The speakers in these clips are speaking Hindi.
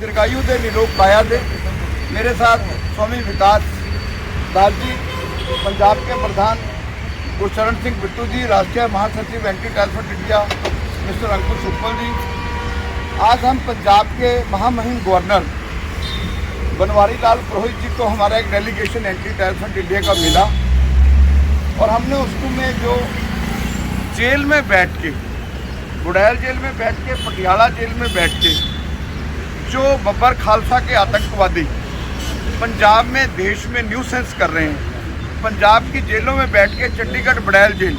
दीर्घायु दे, निरोग काया दे। मेरे साथ स्वामी विकास दास जी, पंजाब के प्रधान गुरचरण सिंह बिट्टू जी, राष्ट्रीय महासचिव एंटी टैरिफ इंडिया मिस्टर अंकुश उपल जी। आज हम पंजाब के महामहिम गवर्नर बनवारी लाल पुरोहित जी को हमारा एक डेलीगेशन एंटी टैरिफ इंडिया का मिला और हमने उसको में जो जेल में बैठ के, बुड़ैल जेल में बैठ के, पटियाला जेल में बैठ के जो बब्बर खालसा के आतंकवादी पंजाब में, देश में न्यूसेंस कर रहे हैं, पंजाब की जेलों में बैठ के, चंडीगढ़ बुड़ैल जेल,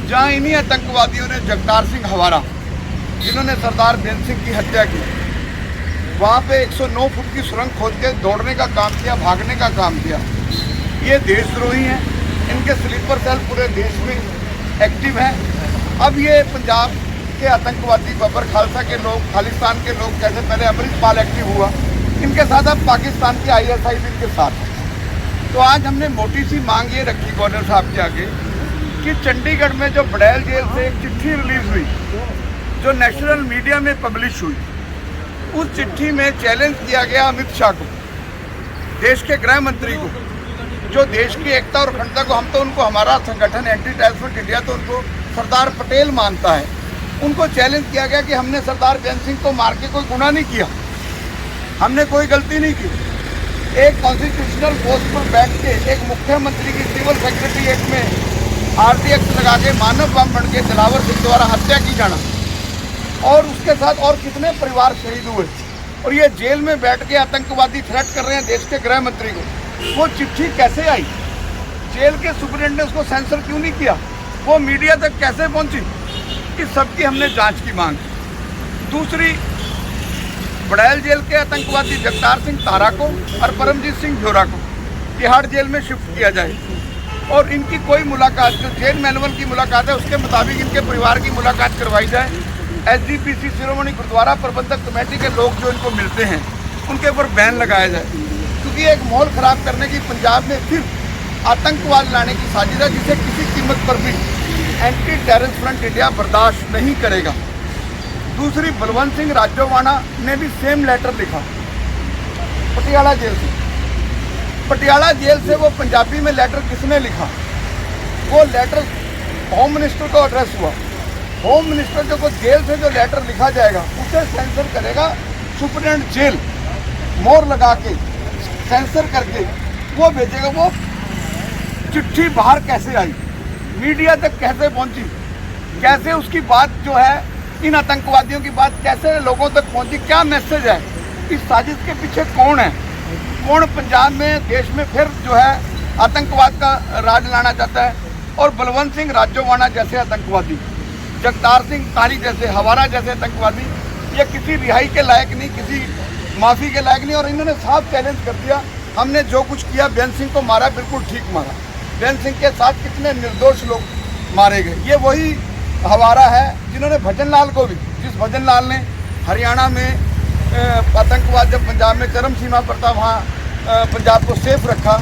जहां इन्हीं आतंकवादियों ने जगतार सिंह हवारा, जिन्होंने सरदार बेन सिंह की हत्या की, वहाँ पे 109 फुट की सुरंग खोद के दौड़ने का काम किया, भागने का काम किया। ये देशद्रोही हैं, इनके स्लीपर सेल पूरे देश में एक्टिव हैं। अब ये पंजाब के आतंकवादी बब्बर खालसा के लोग, खालिस्तान के लोग, जैसे पहले अमृतपाल एक्टिव हुआ, इनके साथ अब पाकिस्तान की ISI भी इनके साथ है। तो आज हमने मोटी सी मांग ये रखी गवर्नर साहब के आगे कि चंडीगढ़ में जो बुड़ैल जेल से एक चिट्ठी रिलीज हुई, जो नेशनल मीडिया में पब्लिश हुई, उस चिट्ठी में चैलेंज किया गया अमित शाह को, देश के गृह मंत्री को, जो देश की एकता और अखंडता को, हम तो उनको, हमारा संगठन एंटी टैरिफ इंडिया तो उनको सरदार पटेल मानता है, उनको चैलेंज किया गया कि हमने सरदार बेन सिंह को मार के कोई गुनाह नहीं किया, हमने कोई गलती नहीं की। एक कॉन्स्टिट्यूशनल पोस्ट पर बैठ के एक मुख्यमंत्री की सिविल सेक्रेटरी एक्ट में RDX लगा के मानव बम बन के दिलावर सिंह द्वारा हत्या की जाना, और उसके साथ और कितने परिवार शहीद हुए, और ये जेल में बैठ के आतंकवादी थ्रेट कर रहे हैं देश के गृह मंत्री को। वो चिट्ठी कैसे आई? जेल के सुपरिटेंडेंट ने उसको सेंसर क्यों नहीं किया? वो मीडिया तक कैसे पहुंची? इस सबकी हमने जांच की मांग की। दूसरी, बुड़ैल जेल के आतंकवादी जगतार सिंह तारा को और परमजीत सिंह झोरा को तिहाड़ जेल में शिफ्ट किया जाए, और इनकी कोई मुलाकात, जो जेल मैनुअल की मुलाकात है उसके मुताबिक इनके परिवार की मुलाकात करवाई जाए। SGPC शिरोमणि गुरुद्वारा प्रबंधक कमेटी के लोग जो इनको मिलते हैं उनके ऊपर बैन लगाया जाए, क्योंकि एक माहौल ख़राब करने की पंजाब में फिर आतंकवाद लाने की साजिश है, जिसे किसी कीमत पर भी एंटी टैरिफ फ्रंट इंडिया बर्दाश्त नहीं करेगा। दूसरी, बलवंत सिंह राजोवाणा ने भी सेम लेटर लिखा पटियाला जेल से। पटियाला जेल से वो पंजाबी में लेटर किसने लिखा? वो लेटर होम मिनिस्टर को एड्रेस हुआ। होम मिनिस्टर जो को जेल से जो लेटर लिखा जाएगा उसे सेंसर करेगा सुपरिटेंडेंट जेल, मोहर लगा के सेंसर करके वो भेजेगा। वो चिट्ठी बाहर कैसे आई, मीडिया तक कैसे पहुंची, कैसे उसकी बात जो है, इन आतंकवादियों की बात कैसे लोगों तक पहुंची, क्या मैसेज है, इस साजिश के पीछे कौन है, कौन पंजाब में, देश में फिर जो है आतंकवाद का राज लाना चाहता है। और बलवंत सिंह राजोवाणा जैसे आतंकवादी, जगतार सिंह तारी जैसे, हवारा जैसे आतंकवादी, ये किसी रिहाई के लायक नहीं, किसी माफ़ी के लायक नहीं। और इन्होंने साफ चैलेंज कर दिया, हमने जो कुछ किया, बेन सिंह को मारा, बिल्कुल ठीक मारा। बेन सिंह के साथ कितने निर्दोष लोग मारे गए। ये वही हवारा है जिन्होंने भजन लाल को भी, जिस भजन लाल ने हरियाणा में आतंकवाद जब पंजाब में चरम सीमा पर था, वहाँ पंजाब को सेफ रखा,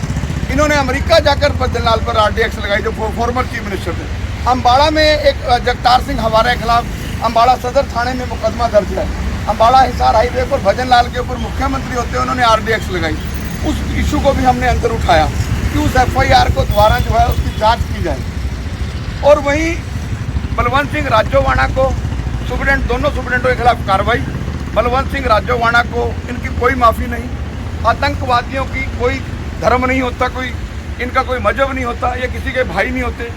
इन्होंने अमेरिका जाकर भजन लाल पर RDX लगाई, जो फॉर्मर चीफ मिनिस्टर थे। अम्बाड़ा में एक जगतार सिंह हवारा के खिलाफ अम्बाड़ा सदर थाने में मुकदमा दर्ज है। अम्बाड़ा हिसार हाईवे पर भजन लाल के ऊपर मुख्यमंत्री होते उन्होंने RDX लगाई। उस इशू को भी हमने अंदर उठाया कि उस FIR को दोबारा जो है उसकी जांच की जाए। और वहीं बलवंत सिंह राजोवाणा को सुपरिटेंडेंट, दोनों सुपरिटेंडेंटों के खिलाफ कार्रवाई। बलवंत सिंह राजोवाणा को, इनकी कोई माफ़ी नहीं। आतंकवादियों की कोई धर्म नहीं होता, कोई इनका कोई मजहब नहीं होता, ये किसी के भाई नहीं होते।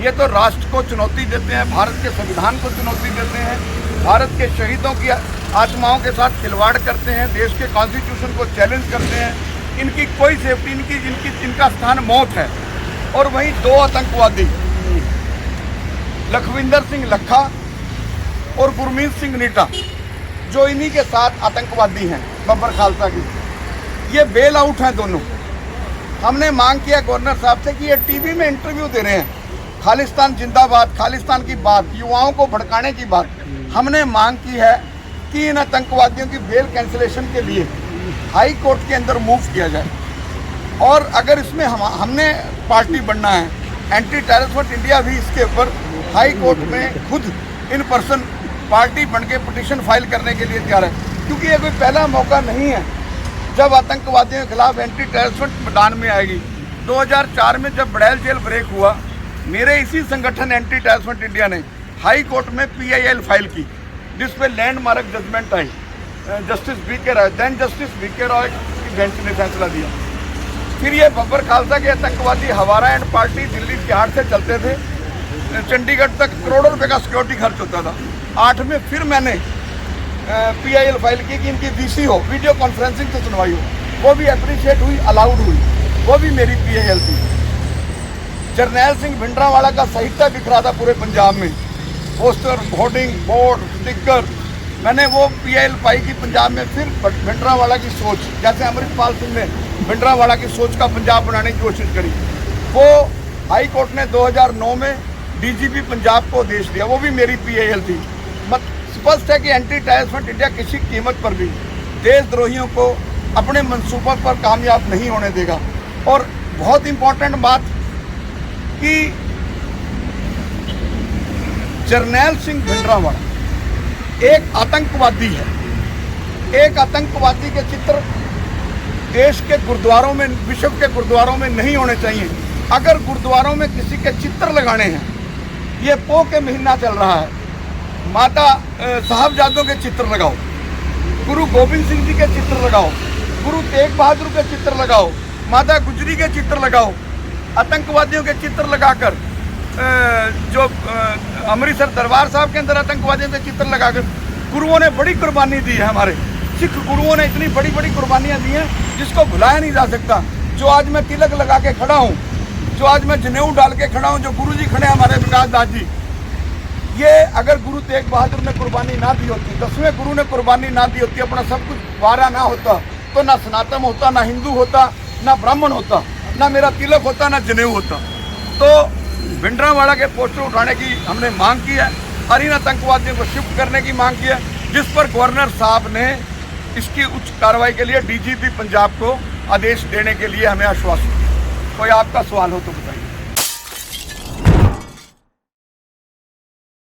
ये तो राष्ट्र को चुनौती देते हैं, भारत के संविधान को चुनौती देते हैं, भारत के शहीदों की आत्माओं के साथ खिलवाड़ करते हैं, देश के कॉन्स्टिट्यूशन को चैलेंज करते हैं। इनकी कोई सेफ्टी, इनका स्थान मौत है। और वहीं दो आतंकवादी, लखविंदर सिंह लखा और गुरमीत सिंह नीटा, जो इन्हीं के साथ आतंकवादी हैं बब्बर खालसा की, ये बेल आउट हैं दोनों। हमने मांग किया गवर्नर साहब से कि ये टीवी में इंटरव्यू दे रहे हैं, खालिस्तान जिंदाबाद, खालिस्तान की बात, युवाओं को भड़काने की बात। हमने मांग की है कि इन आतंकवादियों की बेल कैंसिलेशन के लिए हाई कोर्ट के अंदर मूव किया जाए। और अगर इसमें हमने पार्टी बनना है, एंटी टैरिफ इंडिया भी इसके ऊपर हाई कोर्ट में खुद इन पर्सन पार्टी बन के पिटीशन फाइल करने के लिए तैयार है। क्योंकि ये कोई पहला मौका नहीं है जब आतंकवादियों के खिलाफ एंटी टेररिस्ट मैदान में आएगी। 2004 में जब बड़ैल जेल ब्रेक हुआ, मेरे इसी संगठन एंटी टेररिस्ट इंडिया ने हाई कोर्ट में PIL फाइल की, जिस पे लैंडमार्क जजमेंट आई। Justice BK Roy, then justice BK Roy की बेंच ने फैसला दिया। फिर ये बब्बर खालसा के आतंकवादी हवारा एंड पार्टी दिल्ली तिहाड़ से चलते थे, चंडीगढ़ तक करोड़ों रुपए का सिक्योरिटी खर्च होता था। 8 में फिर मैंने PIL फाइल की कि इनकी VC हो, वीडियो कॉन्फ्रेंसिंग से सुनवाई हो, वो भी अप्रिशिएट हुई, अलाउड हुई, वो भी मेरी PIL थी। जरनैल सिंह भिंडरावाला का साहित्य बिखरा था पूरे पंजाब में, पोस्टर, होर्डिंग, बोर्ड, स्टिकर, मैंने वो PIL पाई कि पंजाब में फिर भिंडरावाला की सोच, जैसे अमृतपाल सिंह ने भिंडरावाला की सोच का पंजाब बनाने की कोशिश करी, वो हाई कोर्ट ने 2009 में DGP पंजाब को आदेश दिया, वो भी मेरी PIL थी। स्पष्ट है कि एंटी टेररिस्ट इंडिया किसी कीमत पर भी देशद्रोहियों को अपने मंसूबों पर कामयाब नहीं होने देगा। और बहुत इंपॉर्टेंट बात कि जरनैल सिंह भिंडरावाला एक आतंकवादी है। एक आतंकवादी के चित्र देश के गुरुद्वारों में, विश्व के गुरुद्वारों में नहीं होने चाहिए। अगर गुरुद्वारों में किसी के चित्र लगाने हैं, ये पो के महीना चल रहा है, माता साहबजादों के चित्र लगाओ, गुरु गोविंद सिंह जी के चित्र लगाओ, गुरु तेग बहादुर के चित्र लगाओ, माता गुजरी के चित्र लगाओ। आतंकवादियों के चित्र लगाकर जो अमृतसर दरबार साहब के अंदर आतंकवादियों के चित्र लगाकर, गुरुओं ने बड़ी कुर्बानी दी है। हमारे सिख गुरुओं ने इतनी बड़ी बड़ी कुर्बानियाँ दी हैं जिसको भुलाया नहीं जा सकता। जो आज मैं तिलक लगा के खड़ा हूँ, जो आज मैं जनेऊ डाल के खड़ा हूँ, जो गुरु जी खड़े हैं हमारे विकास दास जी, ये अगर गुरु तेग बहादुर ने कुर्बानी ना दी होती, 10वें गुरु ने कुर्बानी ना दी होती, अपना सब कुछ वारा ना होता, तो ना सनातन होता, ना हिंदू होता, ना ब्राह्मण होता, ना मेरा तिलक होता, ना जनेऊ होता। तो भिंडरावाला के पोस्टर उठाने की हमने मांग की है और इन आतंकवादियों को शिफ्ट करने की मांग की है, जिस पर गवर्नर साहब ने इसकी उच्च कार्रवाई के लिए DGP पंजाब को आदेश देने के लिए हमें आश्वासन। कोई आपका सवाल हो तो बताइए।